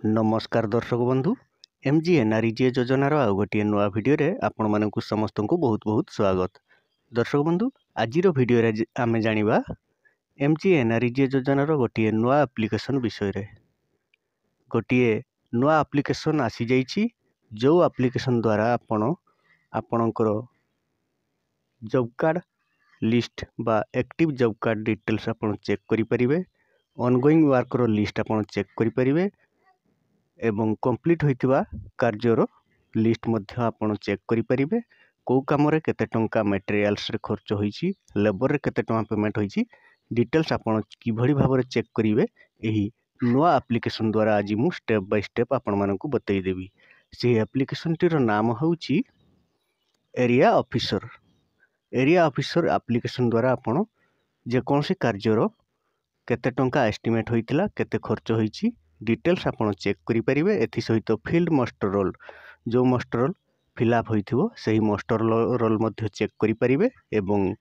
नमस्कार दर्शक बंधु एमजीएनआरईजीए योजनार आउ गोटे नुआ भिडियो आपण मानकु समस्त को बहुत बहुत स्वागत। दर्शक बंधु आज भिडियो आम जानिबा एमजीएनआरईजीए योजनार गोटे नुआ एप्लिकेशन विषय रे। गोटे नुआ एप्लिकेशन आसी जाइछि जो एप्लिकेशन द्वारा आपणकर जॉब कार्ड लिस्ट बा एक्टिव जॉब कार्ड डिटेल्स आपण चेक करि परिबे, ऑनगोइंग वर्कर लिस्ट आपण चेक करि परिबे एवं कंप्लीट होइतिबा कार्यर लिस्ट मध्य आपण चेक करि परिबे। को काम रे केते टंका मटेरियल्स रे खर्च होइछि, लेबर रे केते टंका पेमेंट होइछि, डिटेल्स आपण किभଳି भाबरे चेक करिवे एही नुआ एप्लिकेशन द्वारा आज मु स्टेप बाय स्टेप आपण मानकु बतै देबी। से एप्लिकेशन टीर नाम होउछि area officer. Area officer application द्वारा आपण जे कोनसी कार्यर केते टंका एस्टिमेट होइतिला, केते खर्च होइछि, डिटेल्स आपण चेक करि परिबे। एथि सहित फील्ड मास्टर रोल जो मास्टर रोल फिलअप होइथिबो सही मास्टर रोल मध्य चेक करि परिबे एवं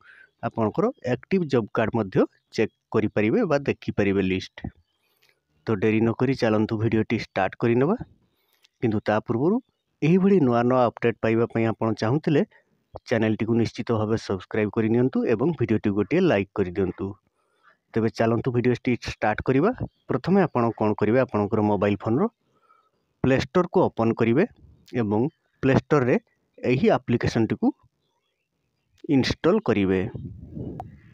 आपनकर एक्टिव जॉब कार्ड मध्य चेक करि परिबे बा देखि परिबे लिस्ट। तो डेरी न करी चलंतु वीडियोटी स्टार्ट करि नबा। किंतु ता पूर्वरु एही भली नुआ नुआ अपडेट पाइबा पई आपण चाहुतिले चैनल टी को निश्चित भाबे सब्सक्राइब करि नियंतु एवं वीडियो टी गोटे लाइक करि दियंतु। तेबे चलंतु वीडियो स्टार्ट करिबा। प्रथमे आपण कोन करिवे, आपनकर मोबाइल फोन रो प्ले स्टोर को ओपन करिवे एवं प्ले स्टोर रे एही एप्लिकेशन टी को इंस्टॉल करिवे।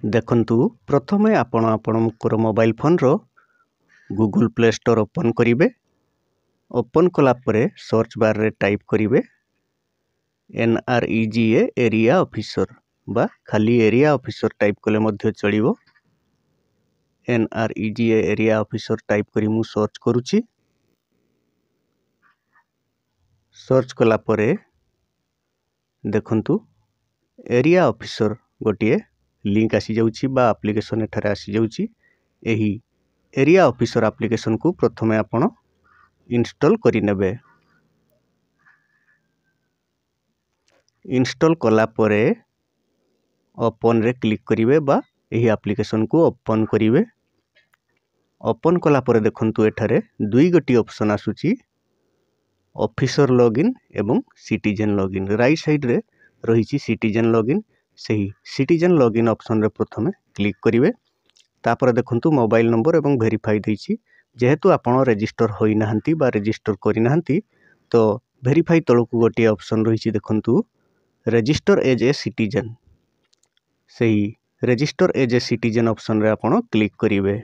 देखंतु प्रथमे आपनकर मोबाइल फोन रो गूगल प्ले स्टोर ओपन करिवे। ओपन कला परे सर्च बार रे टाइप करिवे एनआरईजीए एरिया ऑफिसर बा खाली एरिया ऑफिसर टाइप कले मध्य चलिबो। एनआरईजीए एरिया ऑफिसर टाइप करी मु सर्च करूची। सर्च कला परे देखंतु एरिया ऑफिसर गोटे लिंक आसी जाउची बा एप्लिकेशन एठारे आसी जाउची। एही एरिया ऑफिसर एप्लिकेशन को प्रथमे आपण इंस्टॉल करि नेबे। इंस्टॉल कला परे ओपन रे क्लिक करिवे बा एही एप्लिकेशन को ओपन करिवे। ओपन कला परे देखंतु एठारे दुई गोटी ऑप्शन आसुची, ऑफिसर लॉगिन एवं सिटीजन लॉगिन। राइट साइड रे रहिची सिटीजन लॉगिन। सही सिटीजन लॉगिन ऑप्शन रे प्रथमे क्लिक करिवे। तापर देखंतु मोबाइल नंबर एवं वेरीफाई देइची। जेहेतु आपण रजिस्टर होई नाहंती बा रजिस्टर करि नाहंती तो वेरीफाई तळकु गोटी ऑप्शन रहिची देखंतु रजिस्टर एज ए सिटीजन। सही register as a citizen option रे आपण क्लिक करिवे।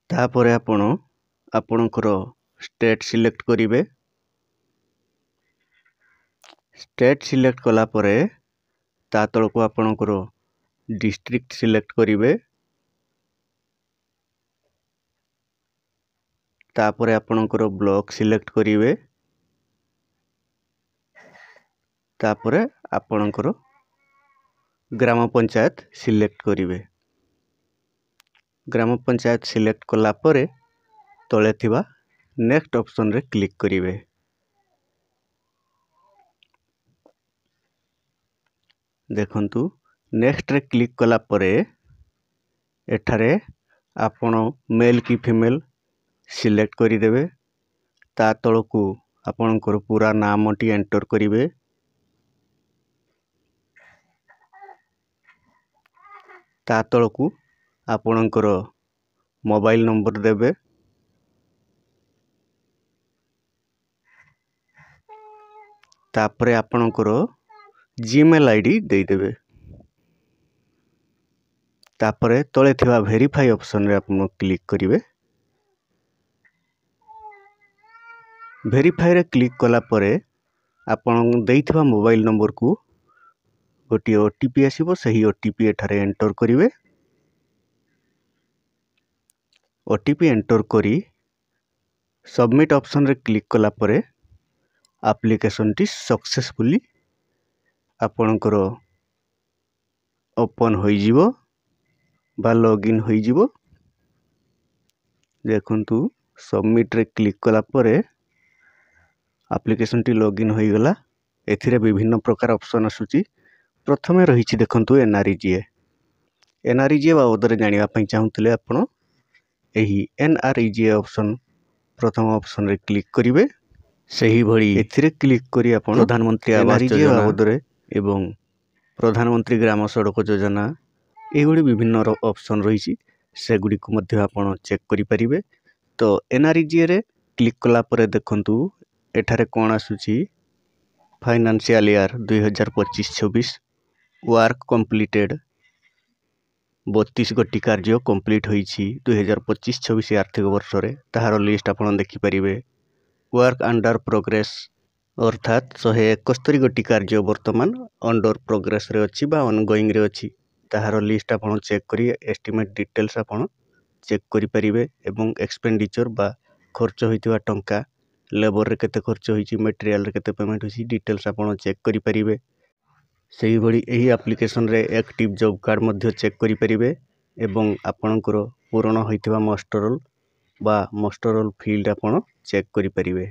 तापर आपणकर स्टेट सिलेक्ट करिवे। स्टेट सिलेक्ट कला परे ता तळकु आपणकर डिस्ट्रिक्ट सिलेक्ट करिवे। तापर आपणकर ब्लॉक सिलेक्ट करिवे। तापर आपणकर ग्राम पंचायत सिलेक्ट करिवे। ग्राम पंचायत सिलेक्ट कला परे तळे थिबा नेक्स्ट ऑप्शन रे क्लिक करिवे। देखंतु नेक्स्ट रे क्लिक कला परे एठारे आपण मेल की फीमेल सिलेक्ट करि देबे। ता तळकु आपणकर पूरा नामटी एंटर करिवे। ता तळकु आपणकर मोबाइल नंबर देबे। तापरे आपणकर जीमेल आईडी दे देबे। तापरे तळे थिबा वेरीफाई ऑप्शन रे आपण क्लिक करिवे। वेरीफाई रे क्लिक कला परे आपण देइथिबा मोबाइल नंबर को गोटी ओटीपी आसीबो। सही ओटीपी एठारे एंटर करिवे। ओटीपी एंटर करी सबमिट ऑप्शन रे क्लिक कला परे एप्लिकेशन टी सक्सेसफुली आपणकर ओपन होई जिवो बा लॉगिन होई जिवो। देखंतु सबमिट रे क्लिक कला परे एप्लिकेशन टी लॉगिन होई गला। एथिरे विभिन्न प्रकार ऑप्शन आसुची। प्रथमे रहिची देखंतु एनआरईजीए। एनआरईजीए बाबदरे जानिबा पई चाहुतले आपण एही एनआरईजीए ऑप्शन प्रथम ऑप्शन रे क्लिक करिवे। सही भली एथिरे क्लिक करी आपण प्रधानमंत्री आवास योजना बाबदरे एवं प्रधानमंत्री ग्राम सड़क योजना एगुड़ी विभिन्न ऑप्शन रही सेगुड़ी को मध्य आपण चेक करि परिबे। तो एनआरईजीए रे क्लिक कला परे देखंतु एठारे कोन आसुची फाइनेंशियल ईयर 2025-26 वर्क कंप्लीटेड 32 गोटी कार्य कंप्लीट होईची 2025-26 आर्थिक वर्ष रे ताहार लिस्ट आपण देखि परिबे। वर्क अंडर प्रोग्रेस अर्थात 171 गोटी कार्य वर्तमान अंडर प्रोग्रेस रे अछि बा ऑनगोइंग रे अछि ताहार लिस्ट आपण चेक करी एस्टिमेट डिटेल्स आपण चेक करि परिबे एवं एक्सपेंडिचर बा खर्च होइतिबा टंका लेबर रे केते खर्च होईची मटेरियल रे केते पेमेंट होईची डिटेल्स आपण चेक करि परिबे। सही भली एही एप्लीकेशन रे एक्टिव जॉब कार्ड मध्ये चेक करि परिबे एवं आपणकर पूर्ण होइतिबा मस्टर रोल बा मस्टर रोल फील्ड आपण चेक करि परिबे।